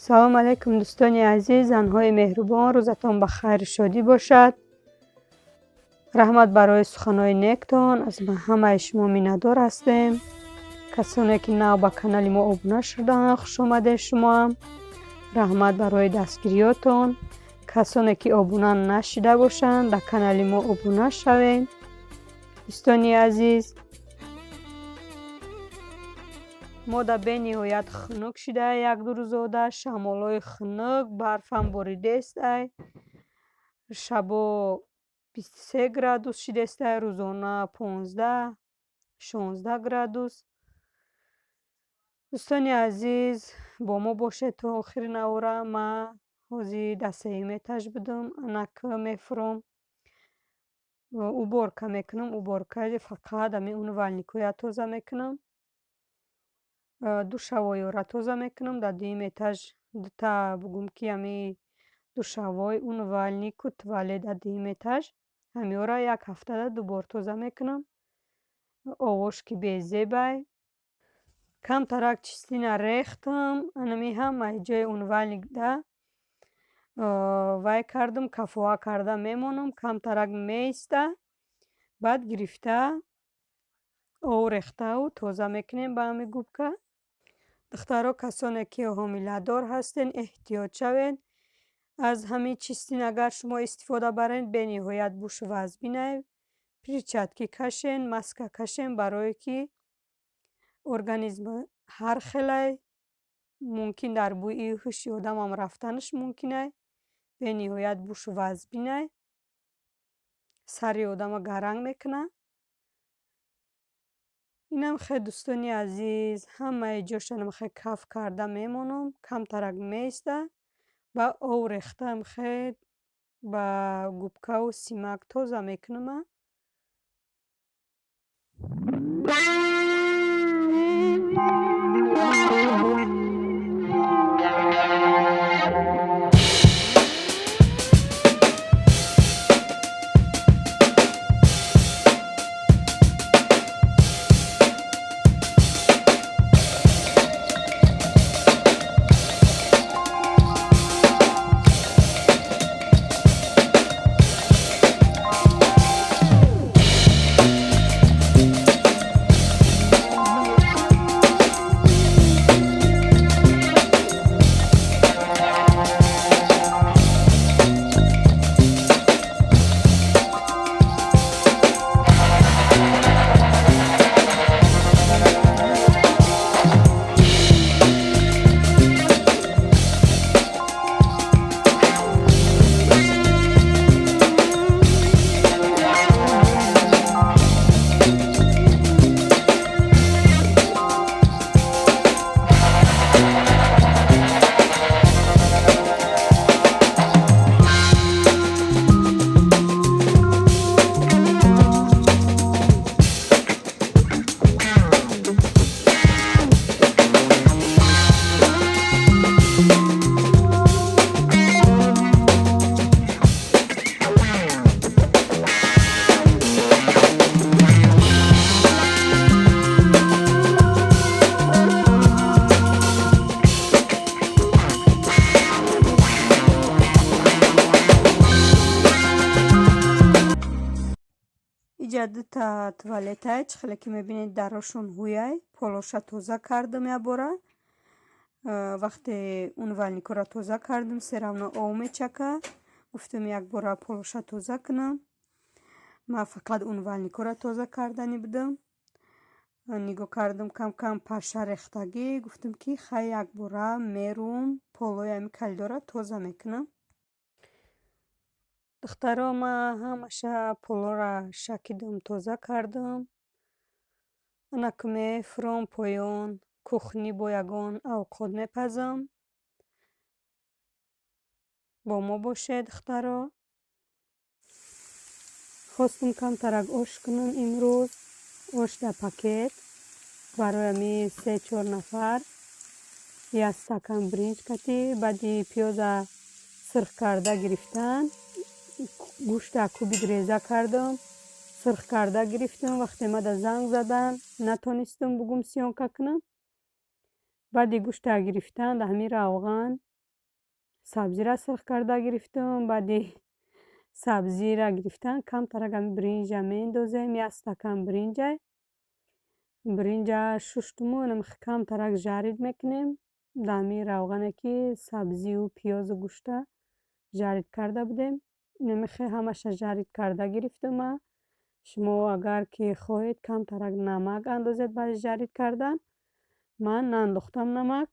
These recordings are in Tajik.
салом алейкум дӯстони азиз, занҳои меҳрубон, рӯзатон ба хайру шодӣ бошад. раҳмат барои суханои нектон. аз ҳамаи шумо миннатдор ҳастем. касоне ки нав ба канали мо обуна шудаанд, хушомадед шумоам. раҳмат барои дастгириётон. касоне ки обуна нашида бошанд, дар канали мо обуна шавед. дӯстони азиз, мо дар бениҳоят хунук шуда як-ду рӯзода, шамолҳои хунук, барфам боридестай, шабо 23 градус шидестай, рӯзона 15-16 градус. дӯстони азиз, бо мо бошед то охири навора. ман ҳозир дар сеюм этаж будам, анак мефуром, уборка мекунам. уборка фақат ами умывальникҳоя тоза мекунам, душавоиёра тоза мекунам. дар дуюм этаж дута бугум ки ами душавой, умывальнику туалет дар дуюм этаж, ҳамиёра як ҳафтада дубор тоза мекунам. овош ки безебай камтарак чистина рехтам, анами ҳамаи ҷои умывальник да вай кардам, кафоа карда мемонам, камтарак меиста, баъд гирифта ов рехтаву тоза мекунем ба ами губка. духтаро, касоне ки ҳомиладор ҳастед, эҳтиёт шавед. аз ҳамин чистин агар шумо истифода баред, бениҳоят бушу вазбинай, перчатки кашен, маска кашен, барое ки организм ҳархелай мумкин дар бӯи ҳуши одамам рафтанаш мумкинай, бениҳоят бушу вазбинай, сари одама гаранг мекуна. инам хеле дӯстони азиз, ҳамаи ҷошанам хеле каф карда мемонам, камтарак меиста, ба ов рехтам хеле ба губкаву симак тоза мекунама. иҷа дута туалетай чихеле ки мебинед дарошон ҳуяй полоша тоза кардам ябора. вақте умывальникора тоза кардам, се равно ов мечака, гуфтам якбора полоша тоза кунам. ман фақат умывальникора тоза кардани будам. нигоҳ кардам кам кам паша рехтагӣ, гуфтам ки хай якбора мерум полои ами калидора тоза мекунам. духтаро, ман ҳамаша полора шакидам, тоза кардам. анак мефуром поён, кухни бо ягон авқот мепазам. бо мо бошед духтаро. хостам камтарак ош кунам имрӯз, ош дар пакет барои ами 3-4 нафар. як стакан бринҷ катӣ, баъди пиёза сирх карда гирифтан, гӯшта кубик реза кардам, сирх карда гирифтам. вақте мада занг задан, натонистам бугум сиёнка кунам. баъди гӯшта гирифтан дар ҳамин равған сабзиро сирх карда гирифтум. Баъди сабзиро гирифтан камтарак бринҷа мендозем. 1 стакан бринҷа шуштуму камтарак жарид мекунем. дами равғане ки сабзию пиёзу гӯшта жарид карда будем. ҳамаша жарид карда гирифтума. шумо агар ки хоҳед камтарак намак андозед баъди жарид кардан. ман нандохтам намак,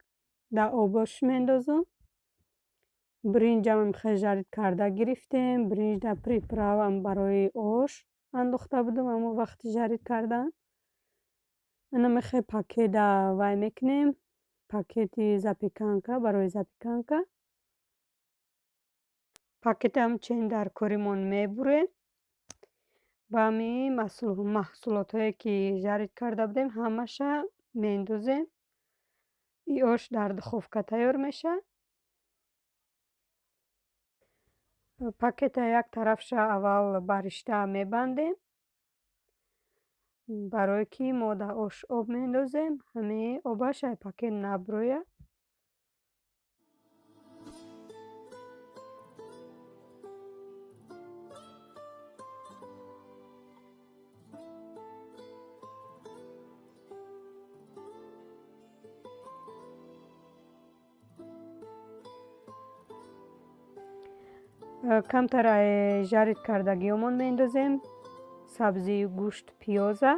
дар обош мендозам. бринҷам жарид карда гирифтем. бринҷ дар приправам барои ош андохта будам аммо вақти жарид кардан. пакета вай мекунем. пакети запеканка барои запеканка. пакетам чен дар коримон мебурем. ба ҳамин маҳсулотое ки жарид карда будем ҳамаша мендозем. ин ош дар духовка тайёр мешавад. пакета як тарафша аввал ба ришта мебандем. барое ки мо дар ош об мендозем. ҳамин обаш ай пакет набурояд. камтар жарид кардагиёмон мендозем. сабзи, гӯшт, пиёза.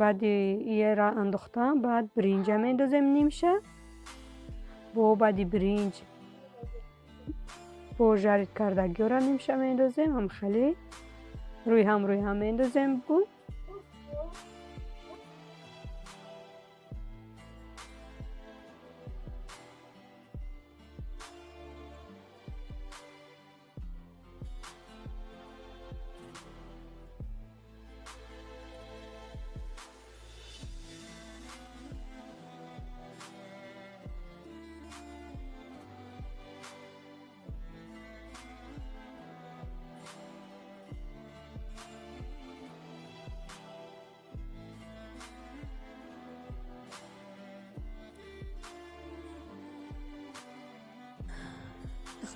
баъди иера андохтам баъд бринҷа мендозем нимша. баъди бринҷ бо жарид кардагиёра нимша мендозем. ҳамхеле рӯй ҳам мендозем.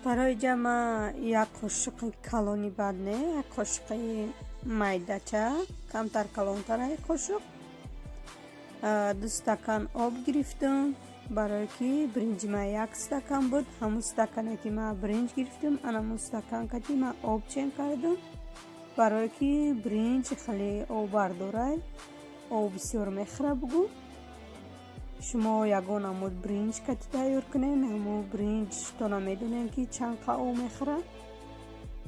духтарои ҷама, як қошиқи калони бад не, як қошиқи майдача, камтар калонтар як қошиқ. 2 стакан об гирифтум. барое ки бринҷи ман 1 стакан буд. ҳамун стакане ки ман бринҷ гирифтум, анамун стаканка ки ман об чен кардам. барое ки бринҷ хеле обар дорад, об бисёр мехӯрад бугу. шумо ягон амуд бринҷ кати тайёр кунед. ҳамун бринҷ тона медонем ки чанд қа об мехӯрад.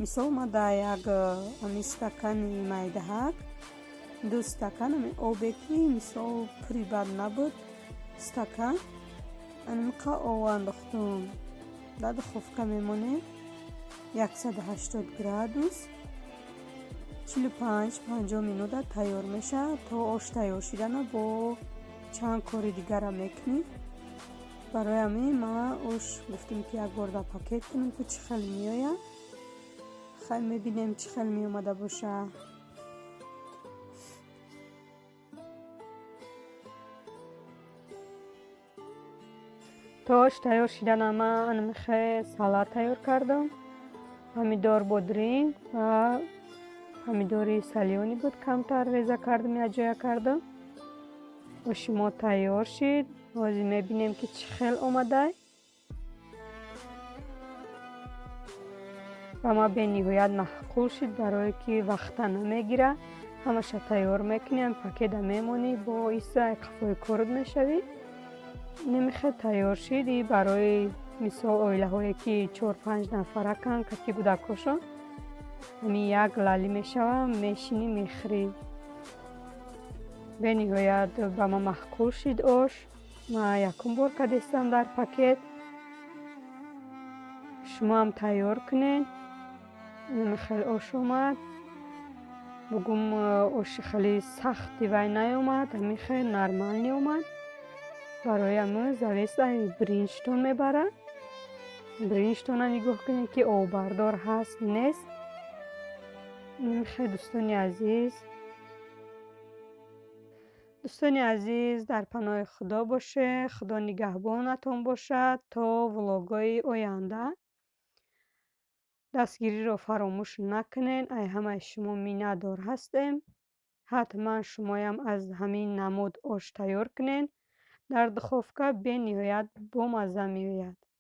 мисол ман дар як ҳамин стакани майдаҳак 2 стакан ҳамин обе ки мисол пурибад набуд стакан ҳамин қа об андохтум. дар духовка мемонем 180 градус 45-50 минута тайёр мешавад. то ош тайёр шудана бо чанд кори дигара мекунем. барои ҳамин ман ош гуфтем ки як бор дар пакет кунем ки чӣ хел меояд. хай мебинем чӣ хел меомада бошад. то ош тайёр шудана ман салат тайёр кардам. помидор бодринг ва помидори салёни буд. камтар реза кардам, якҷоя кардам. оши мо тайёр шид. ҳозир мебинем ки чӣ хел омадай. ва ман бениҳоят маъқул шид, барое ки вақта намегирад. ҳамаша тайёр мекунем, пакета мемонӣ, бо иса қафои корд мешавӣ. намехе тайёр шид. и барои мисол оилаҳое ки 4-5 нафаракан, кати кӯдакошон ҳамин як лалӣ мешавад, мешинӣ мехӯрӣ. бениҳоят ба ман маъқул шид ош. ман якум бор кадестам дар пакет. шумоам тайёр кунед. хеле ош омад. бугум оши хеле сахти вай наёмад, ҳамин хеле нормални омад. барои ҳамин завест ай бринҷтон мебарад. бринҷтона нигоҳ кунед ки оббардор ҳаст нест. хеле дӯстони азиз, дӯстони азиз, дар паноҳи худо бошед. Худо нигаҳбонатон бошад то влогҳои оянда. дастгириро фаромӯш накунед. Ай ҳамаи шумо миннатдор ҳастем. ҳатман шумоям аз ҳамин намуд ош тайёр кунед. дар духовка бениҳоят бомазза меояд.